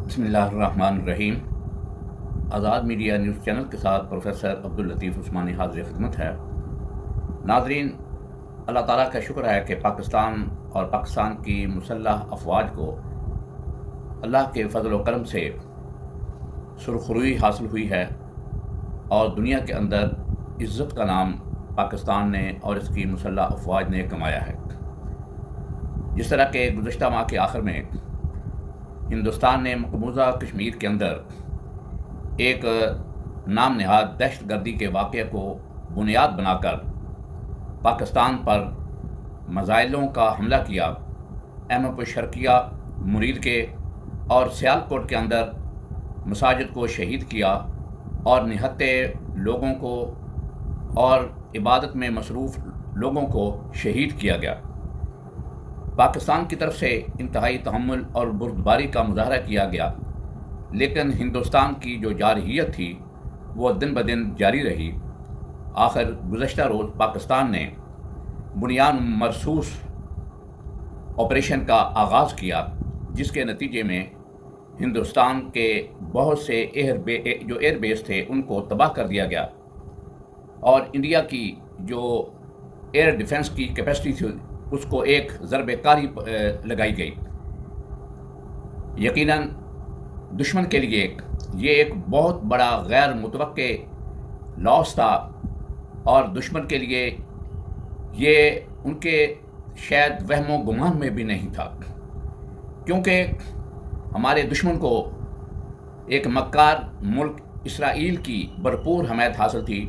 بسم اللہ الرحمن الرحیم۔ آزاد میڈیا نیوز چینل کے ساتھ پروفیسر عبداللطیف عثمانی حاضر خدمت ہے۔ ناظرین، اللہ تعالیٰ کا شکر ہے کہ پاکستان اور پاکستان کی مسلح افواج کو اللہ کے فضل و کرم سے سرخروئی حاصل ہوئی ہے اور دنیا کے اندر عزت کا نام پاکستان نے اور اس کی مسلح افواج نے کمایا ہے۔ جس طرح کہ گزشتہ ماہ کے آخر میں ہندوستان نے مقبوضہ کشمیر کے اندر ایک نام نہاد دہشت گردی کے واقعے کو بنیاد بنا کر پاکستان پر میزائلوں کا حملہ کیا، احمد الشرقیہ مرید کے اور سیالکوٹ کے اندر مساجد کو شہید کیا اور نہتے لوگوں کو اور عبادت میں مصروف لوگوں کو شہید کیا گیا۔ پاکستان کی طرف سے انتہائی تحمل اور بردباری کا مظاہرہ کیا گیا، لیکن ہندوستان کی جو جارحیت تھی وہ دن بدن جاری رہی۔ آخر گزشتہ روز پاکستان نے بنیاد مرصوص آپریشن کا آغاز کیا، جس کے نتیجے میں ہندوستان کے بہت سے جو ایئر بیس تھے ان کو تباہ کر دیا گیا اور انڈیا کی جو ایئر ڈیفنس کی کیپیسٹی تھی اس کو ایک ضرب کاری لگائی گئی۔ یقیناً دشمن کے لیے یہ ایک بہت بڑا غیر متوقع لاس تھا اور دشمن کے لیے یہ ان کے شاید وہم و گمان میں بھی نہیں تھا، کیونکہ ہمارے دشمن کو ایک مکار ملک اسرائیل کی بھرپور حمایت حاصل تھی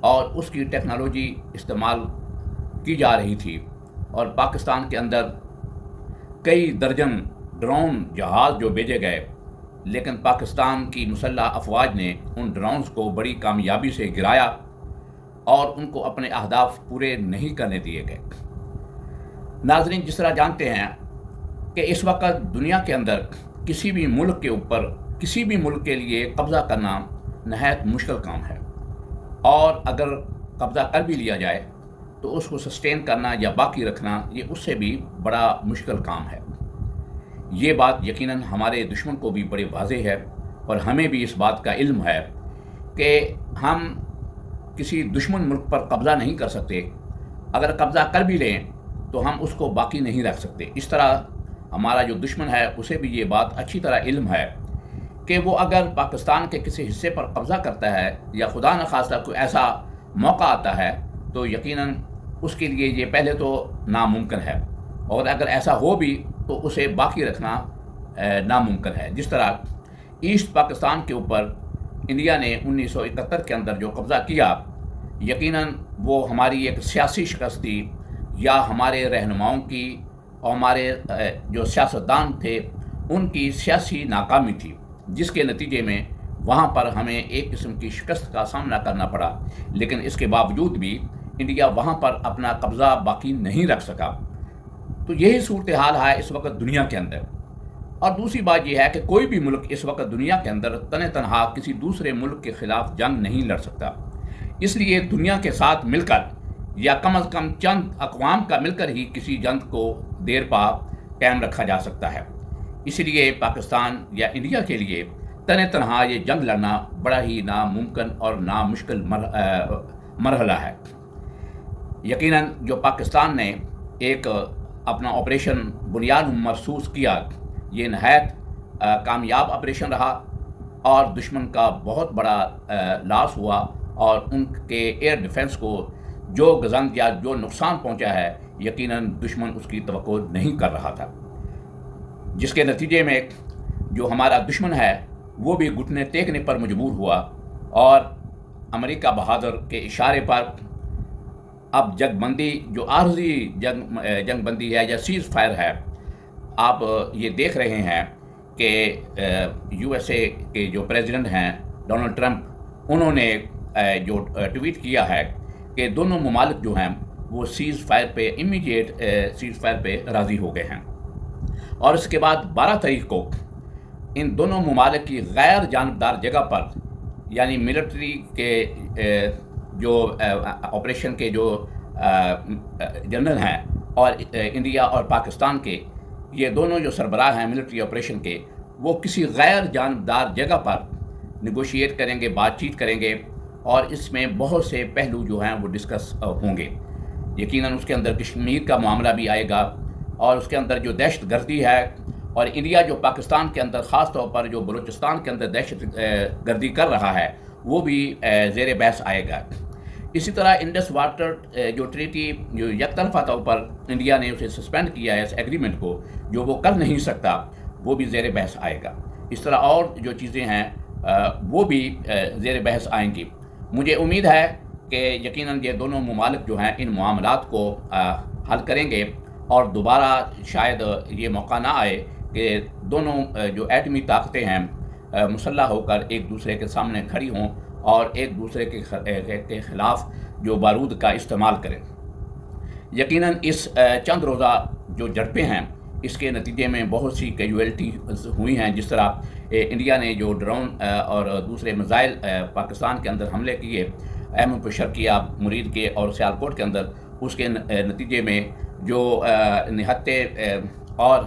اور اس کی ٹیکنالوجی استعمال کی جا رہی تھی، اور پاکستان کے اندر کئی درجن ڈرون جہاز جو بھیجے گئے، لیکن پاکستان کی مسلح افواج نے ان ڈرونز کو بڑی کامیابی سے گرایا اور ان کو اپنے اہداف پورے نہیں کرنے دیے گئے۔ ناظرین، جس طرح جانتے ہیں کہ اس وقت دنیا کے اندر کسی بھی ملک کے اوپر کسی بھی ملک کے لیے قبضہ کرنا نہایت مشکل کام ہے، اور اگر قبضہ کر بھی لیا جائے تو اس کو سسٹین کرنا یا باقی رکھنا یہ اس سے بھی بڑا مشکل کام ہے۔ یہ بات یقیناً ہمارے دشمن کو بھی بڑے واضح ہے اور ہمیں بھی اس بات کا علم ہے کہ ہم کسی دشمن ملک پر قبضہ نہیں کر سکتے۔ اگر قبضہ کر بھی لیں تو ہم اس کو باقی نہیں رکھ سکتے۔ اس طرح ہمارا جو دشمن ہے اسے بھی یہ بات اچھی طرح علم ہے کہ وہ اگر پاکستان کے کسی حصے پر قبضہ کرتا ہے یا خدا نخواستہ کوئی ایسا موقع آتا ہے تو یقیناً اس کے لیے یہ پہلے تو ناممکن ہے، اور اگر ایسا ہو بھی تو اسے باقی رکھنا ناممکن ہے۔ جس طرح ایسٹ پاکستان کے اوپر انڈیا نے 1971 کے اندر جو قبضہ کیا، یقیناً وہ ہماری ایک سیاسی شکست تھی یا ہمارے رہنماؤں کی اور ہمارے جو سیاستدان تھے ان کی سیاسی ناکامی تھی، جس کے نتیجے میں وہاں پر ہمیں ایک قسم کی شکست کا سامنا کرنا پڑا، لیکن اس کے باوجود بھی انڈیا وہاں پر اپنا قبضہ باقی نہیں رکھ سکا۔ تو یہی صورتحال ہے اس وقت دنیا کے اندر۔ اور دوسری بات یہ ہے کہ کوئی بھی ملک اس وقت دنیا کے اندر تنہا کسی دوسرے ملک کے خلاف جنگ نہیں لڑ سکتا، اس لیے دنیا کے ساتھ مل کر یا کم از کم چند اقوام کا مل کر ہی کسی جنگ کو دیر پا قائم رکھا جا سکتا ہے۔ اس لیے پاکستان یا انڈیا کے لیے تنہا یہ جنگ لڑنا بڑا ہی ناممکن اور نامشکل مرحلہ ہے۔ یقیناً جو پاکستان نے ایک اپنا آپریشن بنیاد مرصوص کیا، یہ نہایت کامیاب آپریشن رہا اور دشمن کا بہت بڑا لاس ہوا، اور ان کے ایئر ڈیفنس کو جو گزند یا جو نقصان پہنچا ہے یقیناً دشمن اس کی توقع نہیں کر رہا تھا، جس کے نتیجے میں جو ہمارا دشمن ہے وہ بھی گھٹنے ٹیکنے پر مجبور ہوا، اور امریکہ بہادر کے اشارے پر اب جنگ بندی جو عارضی جنگ بندی ہے یا سیز فائر ہے، آپ یہ دیکھ رہے ہیں کہ یو ایس اے کے جو پریزیڈنٹ ہیں ڈونلڈ ٹرمپ، انہوں نے جو ٹویٹ کیا ہے کہ دونوں ممالک جو ہیں وہ سیز فائر پہ امیڈیٹ سیز فائر پہ راضی ہو گئے ہیں، اور اس کے بعد 12 تاریخ کو ان دونوں ممالک کی غیر جانبدار جگہ پر، یعنی ملٹری کے جو آپریشن کے جو جنرل ہیں اور انڈیا اور پاکستان کے یہ دونوں جو سربراہ ہیں ملٹری آپریشن کے، وہ کسی غیر جانبدار جگہ پر نیگوشیٹ کریں گے، بات چیت کریں گے، اور اس میں بہت سے پہلو جو ہیں وہ ڈسکس ہوں گے۔ یقیناً اس کے اندر کشمیر کا معاملہ بھی آئے گا، اور اس کے اندر جو دہشت گردی ہے، اور انڈیا جو پاکستان کے اندر خاص طور پر جو بلوچستان کے اندر دہشت گردی کر رہا ہے، وہ بھی زیر بحث آئے گا۔ اسی طرح انڈس واٹر جو ٹریٹی جو یک طرفہ طور پر انڈیا نے اسے سسپینڈ کیا ہے اس ایگریمنٹ کو، جو وہ کر نہیں سکتا، وہ بھی زیر بحث آئے گا۔ اس طرح اور جو چیزیں ہیں وہ بھی زیر بحث آئیں گی۔ مجھے امید ہے کہ یقیناً یہ دونوں ممالک جو ہیں ان معاملات کو حل کریں گے، اور دوبارہ شاید یہ موقع نہ آئے کہ دونوں جو ایٹمی طاقتیں ہیں مسلح ہو کر ایک دوسرے کے سامنے کھڑی ہوں اور ایک دوسرے کے خلاف جو بارود کا استعمال کریں۔ یقیناً اس چند روزہ جو جھڑپیں ہیں، اس کے نتیجے میں بہت سی کیجویلٹی ہوئی ہیں، جس طرح انڈیا نے جو ڈرون اور دوسرے میزائل پاکستان کے اندر حملے کیے، احمد بشر کیا مرید کے اور سیالکوٹ کے اندر، اس کے نتیجے میں جو نہتے اور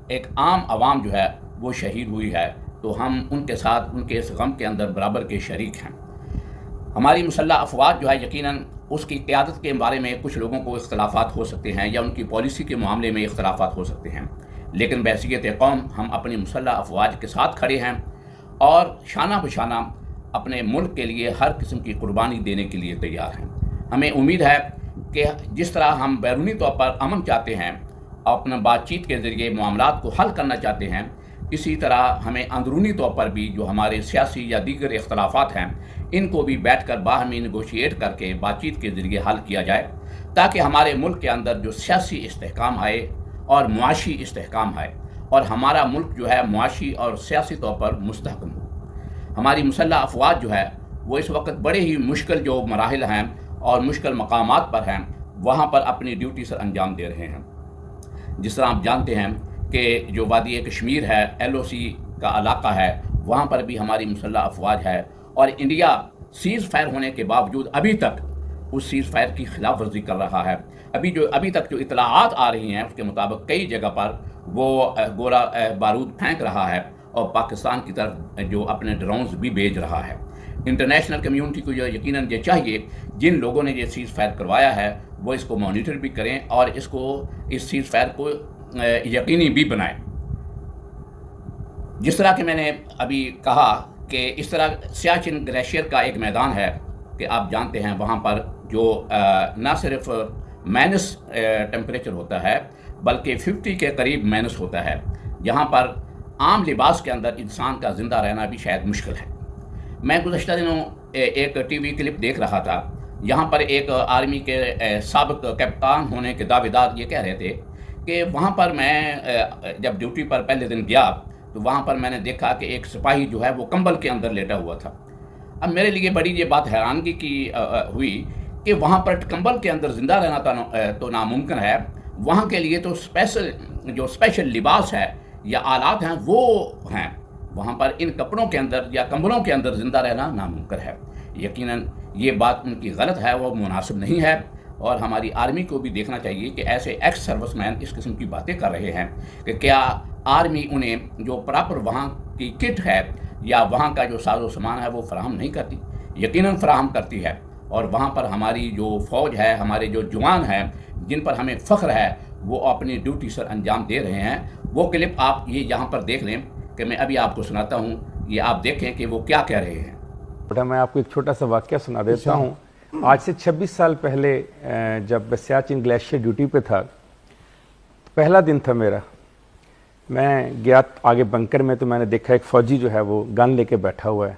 ایک عام عوام جو ہے وہ شہید ہوئی ہے، تو ہم ان کے ساتھ ان کے اس غم کے اندر برابر کے شریک ہیں۔ ہماری مسلح افواج جو ہے یقیناً اس کی قیادت کے بارے میں کچھ لوگوں کو اختلافات ہو سکتے ہیں، یا ان کی پالیسی کے معاملے میں اختلافات ہو سکتے ہیں، لیکن بحیثیت قوم ہم اپنی مسلح افواج کے ساتھ کھڑے ہیں، اور شانہ بشانہ اپنے ملک کے لیے ہر قسم کی قربانی دینے کے لیے تیار ہیں۔ ہمیں امید ہے کہ جس طرح ہم بیرونی طور پر امن چاہتے ہیں، اپنا بات چیت کے ذریعے معاملات کو حل کرنا چاہتے ہیں، اسی طرح ہمیں اندرونی طور پر بھی جو ہمارے سیاسی یا دیگر اختلافات ہیں، ان کو بھی بیٹھ کر باہمی نیگوشیٹ کر کے بات چیت کے ذریعے حل کیا جائے، تاکہ ہمارے ملک کے اندر جو سیاسی استحکام آئے اور معاشی استحکام آئے، اور ہمارا ملک جو ہے معاشی اور سیاسی طور پر مستحکم ہو۔ ہماری مسلح افواج جو ہے وہ اس وقت بڑے ہی مشکل جو مراحل ہیں اور مشکل مقامات پر ہیں، وہاں پر اپنی ڈیوٹی سر انجام دے رہے ہیں۔ جس طرح آپ جانتے ہیں کہ جو وادی کشمیر ہے، LOC کا علاقہ ہے، وہاں پر بھی ہماری مسلح افواج ہے، اور انڈیا سیز فائر ہونے کے باوجود ابھی تک اس سیز فائر کی خلاف ورزی کر رہا ہے۔ ابھی تک جو اطلاعات آ رہی ہیں اس کے مطابق کئی جگہ پر وہ گولہ بارود پھینک رہا ہے، اور پاکستان کی طرف جو اپنے ڈرونز بھی بھیج رہا ہے۔ انٹرنیشنل کمیونٹی کو یقیناً یہ چاہیے، جن لوگوں نے یہ سیز فائر کروایا ہے وہ اس کو مانیٹر بھی کریں، اور اس سیز فائر کو یقینی بھی بنائیں۔ جس طرح کہ میں نے ابھی کہا کہ اس طرح سیاچن گلیشیئر کا ایک میدان ہے کہ آپ جانتے ہیں وہاں پر جو نہ صرف مائنس ٹیمپریچر ہوتا ہے بلکہ 50 کے قریب مائنس ہوتا ہے، جہاں پر عام لباس کے اندر انسان کا زندہ رہنا بھی شاید مشکل ہے۔ میں گزشتہ دنوں ایک ٹی وی کلپ دیکھ رہا تھا، یہاں پر ایک آرمی کے سابق کپتان ہونے کے دعوے دار یہ کہہ رہے تھے کہ وہاں پر میں جب ڈیوٹی پر پہلے دن گیا تو وہاں پر میں نے دیکھا کہ ایک سپاہی جو ہے وہ کمبل کے اندر لیٹا ہوا تھا۔ اب میرے لیے بڑی یہ بات حیرانگی کی ہوئی کہ وہاں پر کمبل کے اندر زندہ رہنا تو ناممکن ہے، وہاں کے لیے تو اسپیشل لباس ہے یا آلات ہیں وہ ہیں، وہاں پر ان کپڑوں کے اندر یا کمبلوں کے اندر زندہ رہنا ناممکن ہے۔ یقیناً یہ بات ان کی غلط ہے، وہ مناسب نہیں ہے، اور ہماری آرمی کو بھی دیکھنا چاہیے کہ ایسے ایکس سروس مین اس قسم کی باتیں کر رہے ہیں کہ کیا آرمی انہیں جو پراپر وہاں کی کٹ ہے یا وہاں کا جو ساز و سامان ہے وہ فراہم نہیں کرتی؟ یقیناً فراہم کرتی ہے، اور وہاں پر ہماری جو فوج ہے، ہمارے جو جوان ہیں جن پر ہمیں فخر ہے، وہ اپنی ڈیوٹی سر انجام دے رہے ہیں۔ وہ کلپ آپ یہ یہاں پر دیکھ لیں کہ میں ابھی آپ کو سناتا ہوں، یہ آپ دیکھیں کہ وہ کیا کہہ رہے ہیں۔ میں آپ کو ایک چھوٹا سا واقعہ سنا دیتا ہوں۔ آج سے 26 سال پہلے جب سیاچن گلیشیئر ڈیوٹی پہ تھا، پہلا دن تھا میرا، میں گیا آگے بنکر میں، تو میں نے دیکھا ایک فوجی جو ہے وہ گن لے کے بیٹھا ہوا ہے،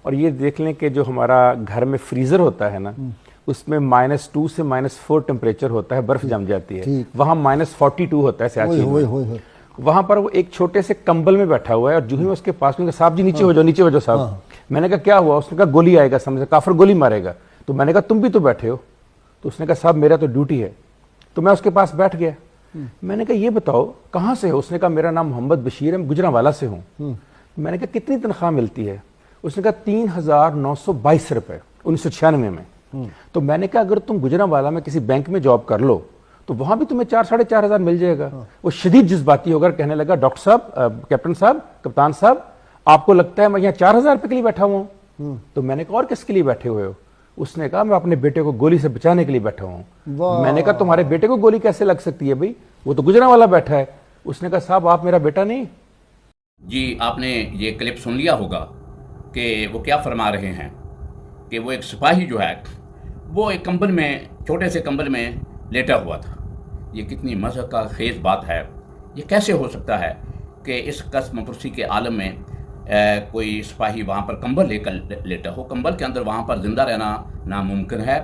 اور یہ دیکھ لیں کہ جو ہمارا گھر میں فریزر ہوتا ہے نا، اس میں -2 سے -4 ٹیمپریچر ہوتا ہے، برف جم جاتی ہے، وہاں -42 ہوتا ہے سیاچن میں۔ وہاں پر وہ ایک چھوٹے سے کمبل میں بیٹھا ہوا ہے، اور جو ہی میں اس کے پاس میں صاحب جی نیچے ہو جاؤ، نیچے ہو جاؤ صاحب۔ میں نے کہا کیا ہوا؟ اس نے کہا گولی آئے گا، سمجھا کافر گولی مارے گا۔ تو میں نے کہا تم بھی تو بیٹھے ہو؟ تو اس نے کہا صاحب میرا تو ڈیوٹی ہے۔ تو میں اس کے پاس بیٹھ گیا، میں نے کہا یہ بتاؤ کہاں سے ہو؟ اس نے کہا میرا نام محمد بشیر ہے، میں گجرانوالہ سے ہوں۔ میں نے کہا کتنی تنخواہ ملتی ہے؟ اس نے کہا 3922 روپے 1996 میں۔ تو میں نے کہا اگر تم گجرانوالہ میں کسی بینک میں جاب کر لو تو وہاں بھی تمہیں 4,500 مل جائے گا. وہ شدید جذباتی ہو کر کہنے لگا ڈاکٹر صاحب, کیپٹن صاحب, کپتان صاحب, آپ کو لگتا ہے میں یہاں 4,000 روپے کے لیے بیٹھا ہوں؟ تو میں نے کہا اور کس کے لیے بیٹھے ہوئے ہو؟ اس نے کہا میں اپنے بیٹے کو گولی سے بچانے کے لیے بیٹھا ہوں. میں نے کہا تمہارے بیٹے کو گولی کیسے لگ سکتی ہے بھائی, وہ تو گجرا والا بیٹھا ہے. اس نے کہا صاحب آپ میرا بیٹا نہیں. جی آپ نے یہ کلپ سن لیا ہوگا کہ وہ کیا فرما رہے ہیں کہ وہ ایک سپاہی جو ہے وہ ایک کمبل میں, چھوٹے سے کمبل میں لیٹا ہوا تھا. یہ کتنی مذہب کا خیز بات ہے. یہ کیسے ہو سکتا ہے کہ اس قسم پرسی کے عالم میں کوئی سپاہی وہاں پر کمبل لے کر لیٹا ہو؟ کمبل کے اندر وہاں پر زندہ رہنا ناممکن ہے.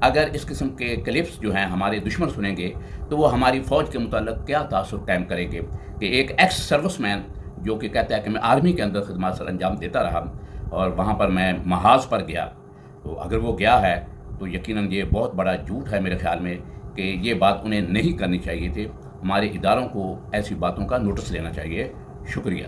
اگر اس قسم کے کلپس جو ہیں ہمارے دشمن سنیں گے تو وہ ہماری فوج کے متعلق کیا تاثر قائم کریں گے کہ ایک ایکس سروس مین جو کہ کہتا ہے کہ میں آرمی کے اندر خدمات سر انجام دیتا رہا اور وہاں پر میں محاذ پر گیا, تو اگر وہ گیا ہے تو یقیناً یہ بہت بڑا جھوٹ ہے میرے خیال میں کہ یہ بات انہیں نہیں کرنی چاہیے تھی. ہمارے اداروں کو ایسی باتوں کا نوٹس لینا چاہیے. شکریہ.